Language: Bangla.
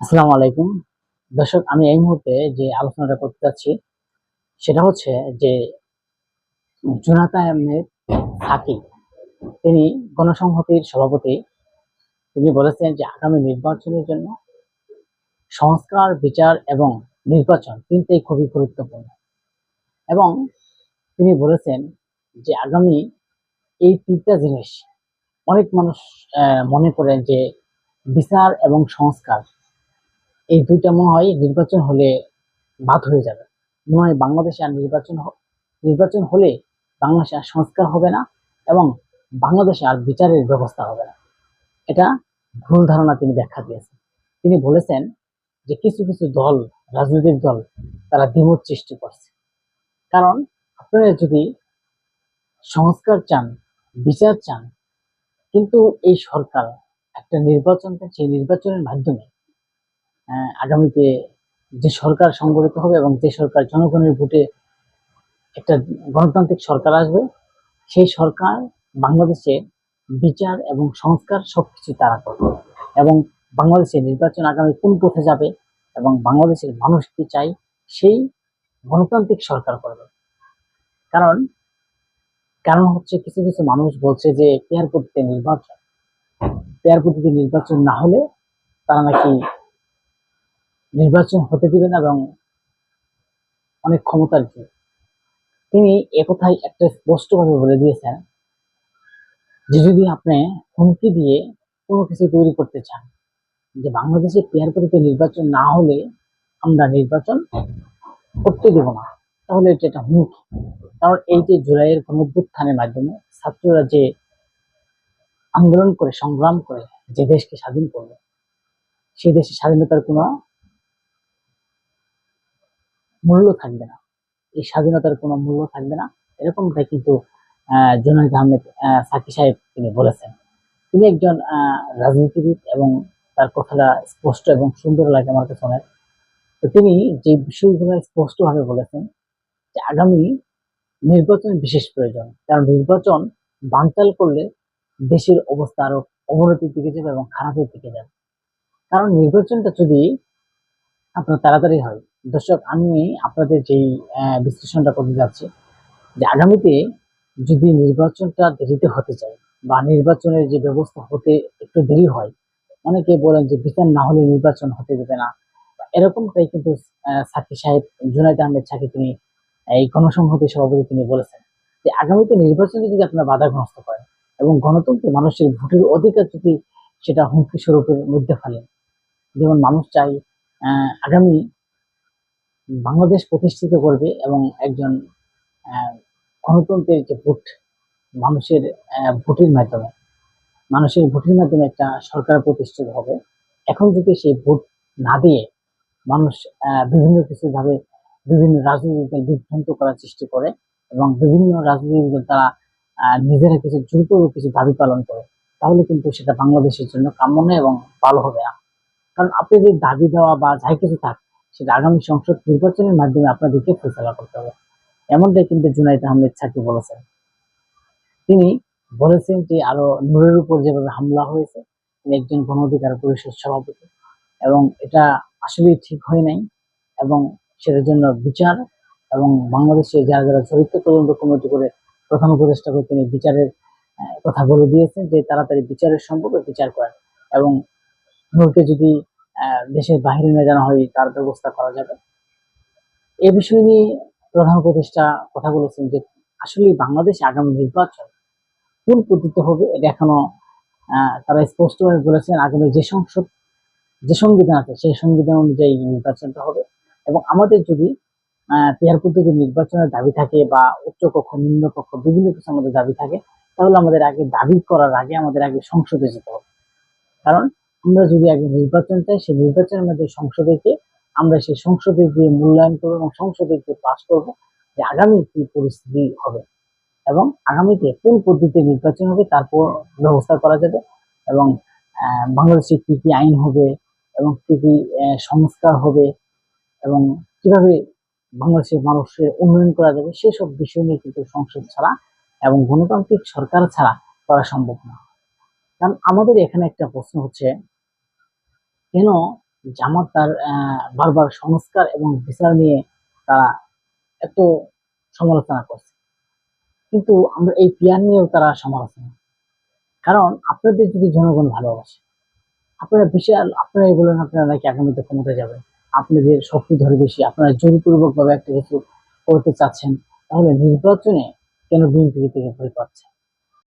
আসসালামু আলাইকুম। দর্শক, আমি এই মুহূর্তে যে আলোচনাটা করতে যাচ্ছি সেটা হচ্ছে যে জোনায়েদ আহমেদ সাকিব, তিনি গণসংহতির সভাপতি। তিনি বলেছেন যে আগামী নির্বাচনের জন্য সংস্কার, বিচার এবং নির্বাচন তিনটেই খুবই গুরুত্বপূর্ণ। এবং তিনি বলেছেন যে আগামী এই তিনটা জিনিস অনেক মানুষ মনে করেন যে বিচার এবং সংস্কার, এই দুইটা মনে হয় নির্বাচন হলে বাদ হয়ে যাবে। মনে হয় বাংলাদেশে আর নির্বাচন হলে বাংলাদেশে আর সংস্কার হবে না এবং বাংলাদেশে আর বিচারের ব্যবস্থা হবে না। এটা ভুল ধারণা তিনি ব্যাখ্যা দিয়েছেন। তিনি বলেছেন যে কিছু কিছু দল, রাজনৈতিক দল, তারা দ্বিমত সৃষ্টি করছে। কারণ আপনারা যদি সংস্কার চান, বিচার চান, কিন্তু এই সরকার একটা নির্বাচন, সেই নির্বাচনের মাধ্যমে আগামীতে যে সরকার সংগঠিত হবে এবং যে সরকার জনগণের ভোটে একটা গণতান্ত্রিক সরকার আসবে, সেই সরকার বাংলাদেশে বিচার এবং সংস্কার সবকিছু তারা করবে এবং বাংলাদেশের নির্বাচন আগামী কোন পথে যাবে এবং বাংলাদেশের মানুষ কি চাই সেই গণতান্ত্রিক সরকার করবে। কারণ কারণ হচ্ছে কিছু কিছু মানুষ বলছে যে পেয়ার পদ্ধতি নির্বাচন না হলে তারা নাকি নির্বাচন হতে দিবে না এবং অনেক ক্ষমতার কি। তিনি একথাই একটা স্পষ্টভাবে বলে দিয়েছেন যে যদি আপনি হুমকি দিয়ে কোনো কিছু তৈরি করতে চান, যে বাংলাদেশে পেয়ার পদ্ধতি নির্বাচন না হলে আমরা নির্বাচন করতে দেব না, তাহলে এটা একটা হুমকি। কারণ এই যে জুলাইয়ের গণঅভ্যুত্থানের মাধ্যমে ছাত্ররা যে আন্দোলন করে, সংগ্রাম করে যে দেশকে স্বাধীন করবে, সেই দেশের স্বাধীনতার কোনো মূল্য থাকবে না। এই স্বাধীনতার কোনো মূল্য থাকবে না, এরকমটাই কিন্তু জুনায়েদ আহমেদ সাকি সাহেব তিনি বলেছেন। তিনি একজন রাজনীতিবিদ এবং তার কথাটা স্পষ্ট এবং সুন্দর লাগে আমার কাছে অনেক। তো তিনি যে বিষয়গুলো স্পষ্টভাবে বলেছেন যে আগামী নির্বাচন বিশেষ প্রয়োজন, কারণ নির্বাচন বানচাল করলে দেশের অবস্থা আরো অবনতির দিকে যাবে এবং খারাপের দিকে যাবে। কারণ নির্বাচনটা যদি আপনার তাড়াতাড়ি হয়, দর্শক, আমি আপনাদের যেই বিশ্লেষণটা করতে যাচ্ছি যে আগামীতে যদি নির্বাচনটা দেরিতে হতে চায় বা নির্বাচনের যে ব্যবস্থা হতে একটু দেরি হয়, অনেকে বলেন যে বিচার না হলে নির্বাচন হতে দেবে না, এরকমটাই কিন্তু সাকি সাহেব, জুনায়েদ আহমেদ সাকি, তিনি এই গণসংহতি সভাপতি, তিনি বলেছেন যে আগামীতে নির্বাচনে যদি আপনারা বাধাগ্রস্ত করেন এবং গণতন্ত্রে মানুষের ভোটের অধিকার যদি সেটা হুমকি স্বরূপের মধ্যে ফেলেন, যেমন মানুষ চাই আগামী বাংলাদেশ প্রতিষ্ঠিত করবে এবং একজন গণতন্ত্রের যে ভোট, মানুষের ভোটের মাধ্যমে একটা সরকার প্রতিষ্ঠিত হবে। এখন যদি সেই ভোট না দিয়ে মানুষ বিভিন্ন কিছু ভাবে বিভিন্ন রাজনৈতিক দল বিভ্রান্ত করার সৃষ্টি করে এবং বিভিন্ন রাজনৈতিক দল তারা নিজেরা কিছু জোরপূর্বক কিছু দাবি পালন করে, তাহলে কিন্তু সেটা বাংলাদেশের জন্য কাম্য নয় এবং ভালো হবে না। কারণ আপনি যে দাবি দেওয়া বা যাই কিছু থাক, সেটা আগামী সংসদ নির্বাচনের মাধ্যমে আপনাদেরকে ফয়সালা করতে হবে। এমনটাই কিন্তু জুনায়েদ আহমেদ সাকি বলেছেন। তিনি বলেছেন যে আরো নূরের উপর যেভাবে হামলা হয়েছে, তিনি একজন গণ অধিকার পরিষদ সভাপতি এবং এটা আসলে ঠিক হয় নাই এবং সেটার জন্য বিচার এবং বাংলাদেশে যারা যারা চরিত্র তদন্ত কমিটি করে প্রধান উপদেষ্টা করে তিনি বিচারের কথা বলে দিয়েছেন যে তাড়াতাড়ি বিচারের সম্পর্কে বিচার করেন এবং নূরকে যদি দেশের বাহিরে নিয়ে যাওয়া হয় তার ব্যবস্থা করা যাবে। এ বিষয় নিয়ে প্রধান উপদেষ্টা কথা বলেছেন যে আসলে বাংলাদেশে আগামী নির্বাচন কোন পদ্ধতিতে হবে এটা এখনো তারা স্পষ্টভাবে বলেছেন। আগামী যে সংবিধান আছে সেই সংবিধান অনুযায়ী নির্বাচনটা হবে এবং আমাদের যদি পেয়ার পদ্ধতির নির্বাচনের দাবি থাকে বা উচ্চ কক্ষ, নিম্ন কক্ষ, বিভিন্ন কিছু আমাদের দাবি থাকে, তাহলে আমাদের আগে দাবি করার আগে আমাদের আগে সংসদে যেতে হবে। কারণ আমরা যদি আগে নির্বাচন চাই, সেই নির্বাচনের মধ্যে সংসদে গিয়ে আমরা সেই সংসদে গিয়ে মূল্যায়ন করবো এবং সংসদে গিয়ে পাস করবো যে আগামী কি পরিস্থিতি হবে এবং আগামীতে কোন পদ্ধতিতে নির্বাচন হবে তারপর ব্যবস্থা করা যাবে এবং বাংলাদেশে কি কি আইন হবে এবং কি কি সংস্কার হবে এবং কিভাবে বাংলাদেশের মানুষের উন্নয়ন করা যাবে, সেসব বিষয় নিয়ে কিন্তু সংসদ ছাড়া এবং গণতান্ত্রিক সরকার ছাড়া করা সম্ভব না। কারণ আমাদের এখানে একটা প্রশ্ন হচ্ছে, কেন জামাত তার বারবার সংস্কার এবং বিচার নিয়ে তারা এত সমালোচনা করছে, কিন্তু আমরা এই পিয়ার নিয়েও তারা সমালোচনা। কারণ আপনাদের যদি জনগণ ভালোবাসে, আপনারা বিশাল, আপনারাই বলেন আপনারা নাকি আগামীতে ক্ষমতায় যাবেন, আপনাদের শক্তি ধরে বেশি, আপনারা জোরপূর্বক ভাবে একটা কিছু করতে চাচ্ছেন, তাহলে নির্বাচনে কেন বিএনপি থেকে ভয় পাচ্ছেন?